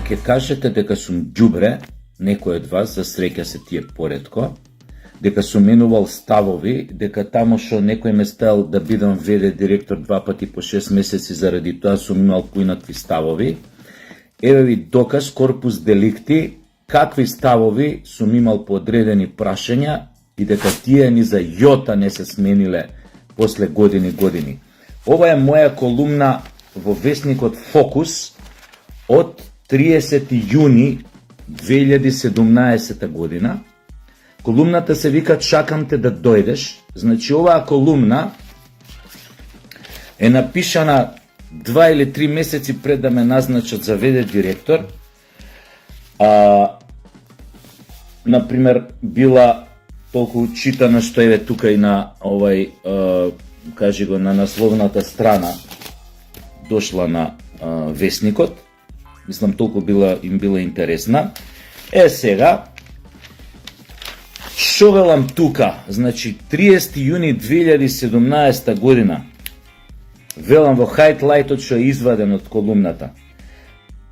ќе кажете дека сум ѓубре, некој од вас, за среќа се тие поретко, дека сум менувал ставови, дека тамо што некој ме ставил да бидам ВД директор 2 пати по 6 месеци, заради тоа сум имал поинакви ставови. Еве ви доказ, корпус деликти, какви ставови сум имал по одредени прашања и дека тие ни за јота не се смениле после години. Ова е моја колумна во весникот Фокус од 30 јуни 2017 година. Колумната се вика "Чакам те да дојдеш". Значи, оваа колумна е напишана 2 или 3 месеци пред да ме назначат за ВД директор. Например, била толку читана што еве тука и на овај, кажи го, на насловната страна дошла на весникот. Мислам, толку им била интересна. Сега, шо велам тука? Значи, 30 јуни 2017 година, велам во хайлайтот што е изваден од колумната.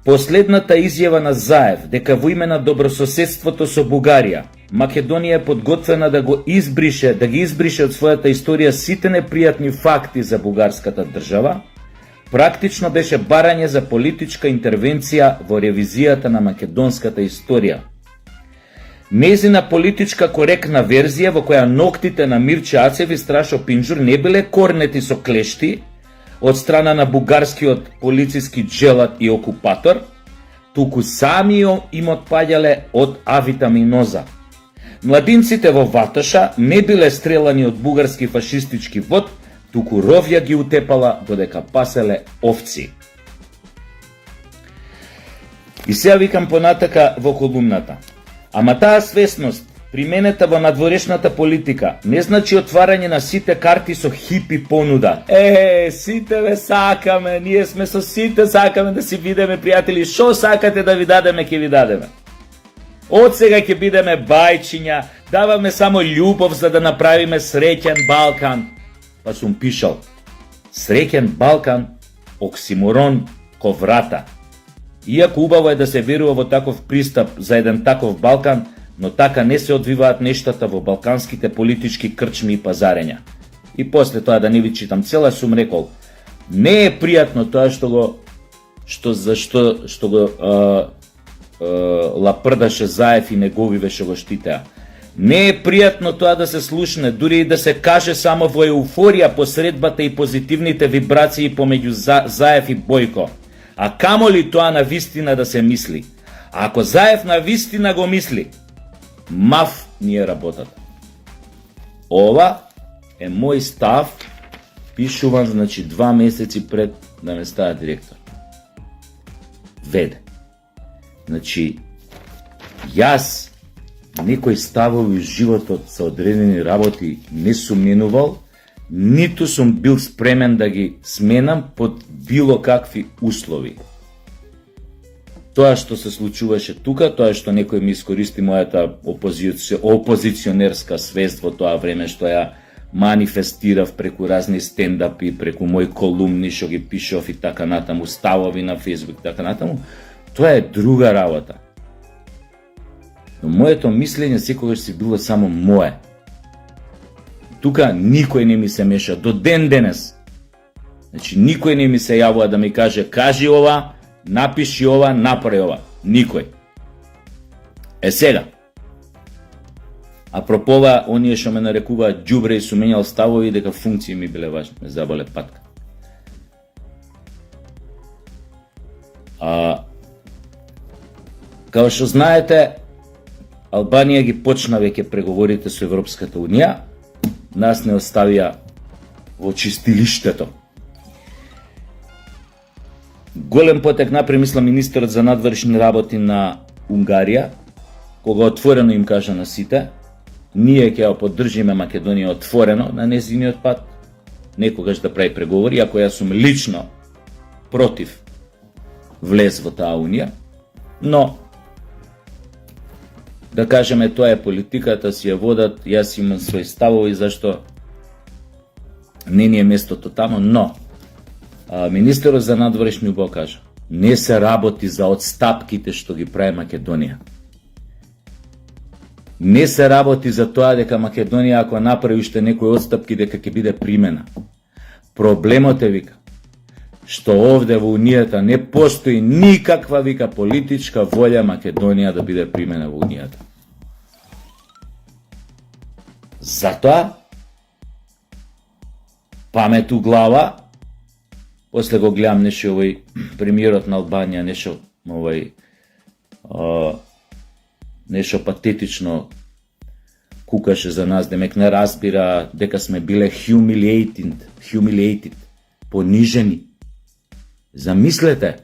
Последната изјава на Заев дека во име на добрососедството со Бугарија, Македонија е подготвена да ги избрише од својата историја сите непријатни факти за бугарската држава, практично беше барање за политичка интервенција во ревизијата на македонската историја. Незина политичка коректна верзија во која ноктите на Мирче Ацев и Страшо Пинџур не биле корнети со клешти од страна на бугарскиот полициски джелат и окупатор, туку сами им отпаѓале од авитаминоза. Младинците во Ватоша не биле стрелани од бугарски фашистички вод, туку ровја ги утепала додека паселе овци. И сега викам понатака во колумната. Ама таа свесност, применета во надворешната политика, не значи отварање на сите карти со хипи понуда. Сите ве сакаме, ние сме со сите, сакаме да си видиме пријатели, шо сакате да ви дадеме, ќе ви дадеме. Од сега ќе бидеме бајчиња, даваме само љубов за да направиме среќен Балкан. Па сум пишал, среќен Балкан, оксиморон ко врата. Иако убаво е да се верува во таков пристап за еден таков Балкан, но така не се одвиваат нештата во балканските политички крчми и пазарења. И после тоа, да не ви читам цела, сум рекол, не е пријатно тоа што го лапрдаше Заев и неговиве што го штитеа. Не е пријатно тоа да се слушне, дури и да се каже само во еуфорија посредбата и позитивните вибрации помеѓу Заев и Бојко. А камо ли тоа на вистина да се мисли? А ако Заев на вистина го мисли, мав ни е работата. Ова е мој став, пишуван, значи 2 месеци пред да ме става директор. Веде. Значи, јас некој ставови во животот со одредени работи не сум менувал, ниту сум бил спремен да ги сменам под било какви услови. Тоа што се случуваше тука, тоа што некој ми искористи мојата опозиционерска свест во тоа време, што ја манифестирав преку разни стендапи, преку мои колумни што ги пишав и така натаму, ставови на Facebook, така натаму, тоа е друга работа. Но моето мислење секогаш си било само мое. Тука никој не ми се меша до ден денес. Значи, никој не ми се јавува да ми каже, кажи ова, напиши ова, направи ова. Никој. Сега. Апропо ова, оние што ме нарекуваат ѓубре и сум менјал ставови дека функции ми биле важни, ме заболе патка. Као што знаете, Албанија ги почна веќе преговорите со Европската Унија, нас не оставија во чистилиштето. Голем потек напри, мислам, министерот за надворешни работи на Унгарија, кога отворено им кажа на сите, ние ќе ја поддржиме Македонија отворено на незиниот пат, некогаш да прави преговори, ако јас сум лично против влез во таа Унија, но да кажеме, тоа е политиката, си ја водат, јас имам своји ставови, зашто не ни е местото тамо, но министерот за надворешни убаво кажа, не се работи за отстапките што ги прави Македонија. Не се работи за тоа дека Македонија ако направи уште некои отстапки дека ќе биде примена. Проблемот е, вика, што овде во Унијата не постои никаква, вика, политичка волја Македонија да биде примена во Унијата. Затоа памет у глава, после го гледам нешто овој премиерот на Албанија, нешто нешто патетично кукаше за нас, демек не разбира дека сме биле humiliated, понижени. Замислете,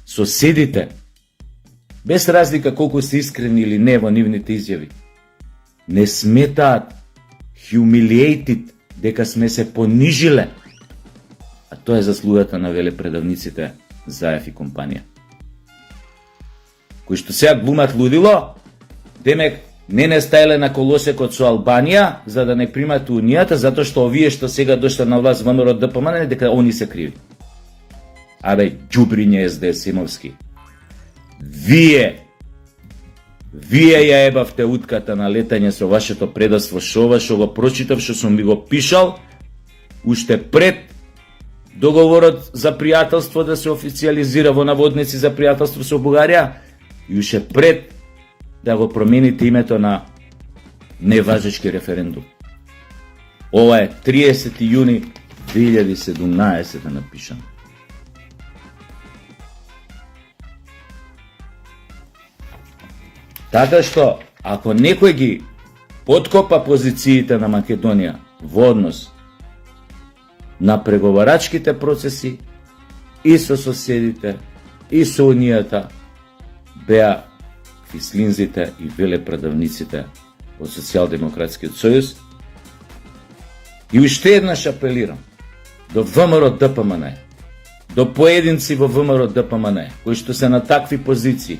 соседите, без разлика колку се искрени или не во нивните изјави, не сметаат humiliated дека сме се понижиле, а тоа е заслугата на велепредавниците Заев и компанија, кои што сега глумат лудило, демек не стаеле на колосекот со Албанија за да не примат Унијата, затоа што овие што сега дошле на власт ВМРО ДПМН дека они се криви. Абе, џубриње СДС-имовски. Вие ја ебавте утката на летање со вашето предавство, што го прочитав, што сум ви го пишал, уште пред договорот за пријателство да се официализира во наводници за пријателство со Бугарија, и уште пред да го промените името на неважечки референдум. Ова е 30. јуни 2017 напишано. Така што, ако некој ги подкопа позициите на Македонија во однос на преговарачките процеси и со соседите, и со Унијата, беа фислинзите и велепредавниците од Социјалдемократскиот сојуз. И уште еднаш апелирам до ВМРО ДПМН, до поединци во ВМРО ДПМН, кои што се на такви позиции,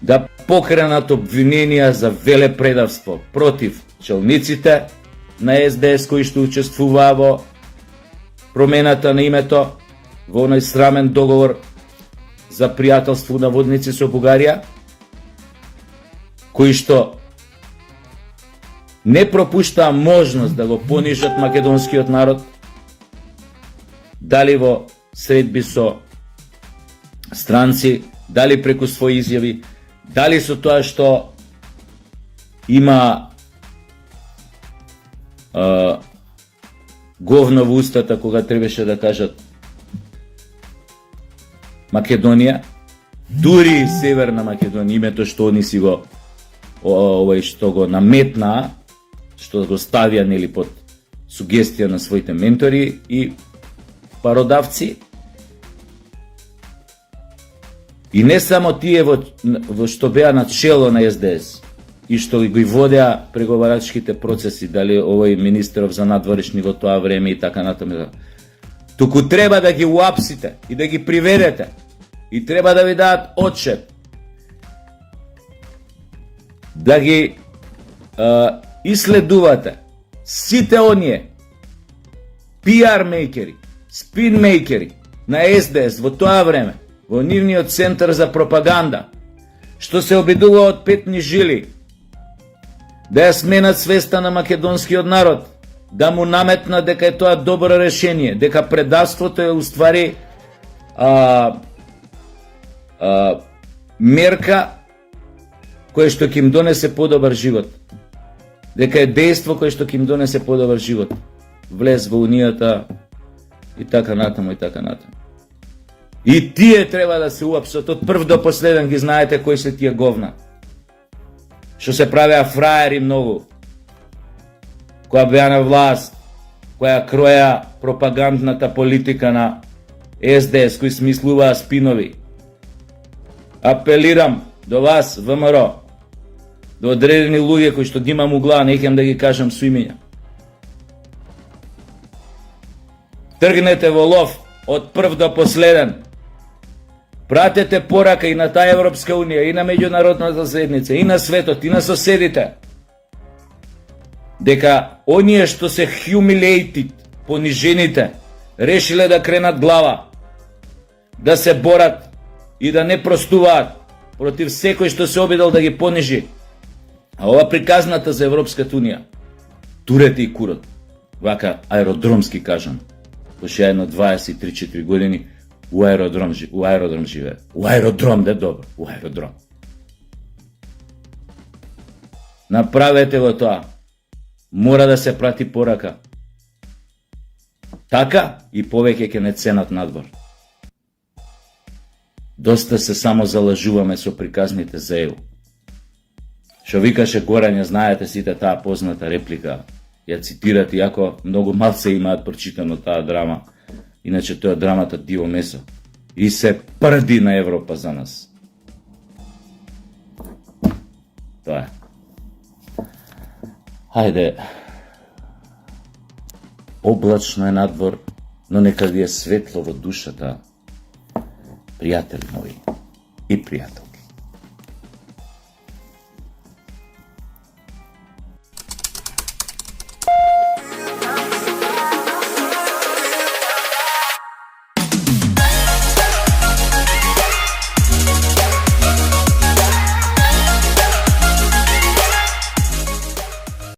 да покренат обвиненија за велепредавство против челниците на СДС кои што учествуваа во промената на името во оној срамен договор за пријателство на водници со Бугарија, кои што не пропуштаа можност да го понижат македонскиот народ, дали во средби со странци, дали преку своји изјави, дали со тоа што има говно во устата кога требаше да кажат Македонија, дури и Северна Македонија, името што они си го што го наметнаа, што го ставија нели под сугестија на своите ментори и пародавци. И не само тие во што беа на чело на СДС и што ги водеа преговарачките процеси, дали овој министеров за надворешни во тоа време и така натаму. Туку треба да ги уапсите и да ги приведете и треба да ви дадат отчет, да ги исследувате сите оние PR мейкери, спин мейкери на СДС во тоа време, во нивниот центар за пропаганда, што се обидува од петни жили да ја сменат свеста на македонскиот народ, да му наметнат дека е тоа добро решение, дека предавството е уствари мерка која што ќе им донесе подобар живот, дека е дејство кое што ќе им донесе подобар живот, влез во Унијата и така натаму и така натаму. И тие треба да се уапсат од прв до последен, ги знаете кои се тие говна, што се правеа фраери многу, која беа на власт, која кроја пропагандната политика на СДС, кои смислуваа спинови. Апелирам до вас, ВМРО, до одредени луѓе кои што ги имам угла, не ќе да ги кажам со имења. Тргнете во лов од прв до последен. Пратете порака и на таа Европска Унија, и на меѓународната заедница, и на светот, и на соседите, дека оние што се humiliated, понижените, решиле да кренат глава, да се борат и да не простуваат против секој што се обидел да ги понижи. А ова приказната за Европската Унија, турете и курот, вака аеродромски кажам, пошто едно 23-4 години у аеродром живее. У аеродром, да добро, у аеродром. Направете го тоа. Мора да се прати порака. Така и повеќе ќе не ценат надвор. Доста се само залажуваме со приказните за ЕУ. Шо викаше Горање, знаете сите таа позната реплика, ја цитират, иако многу малце имаат прочитано таа драма, иначе тоа драмата Диво месо. И се прди на Европа за нас. Тоа е. Хајде, облачно е надвор, но нека ви е светло во душата, пријатели мои и пријателки.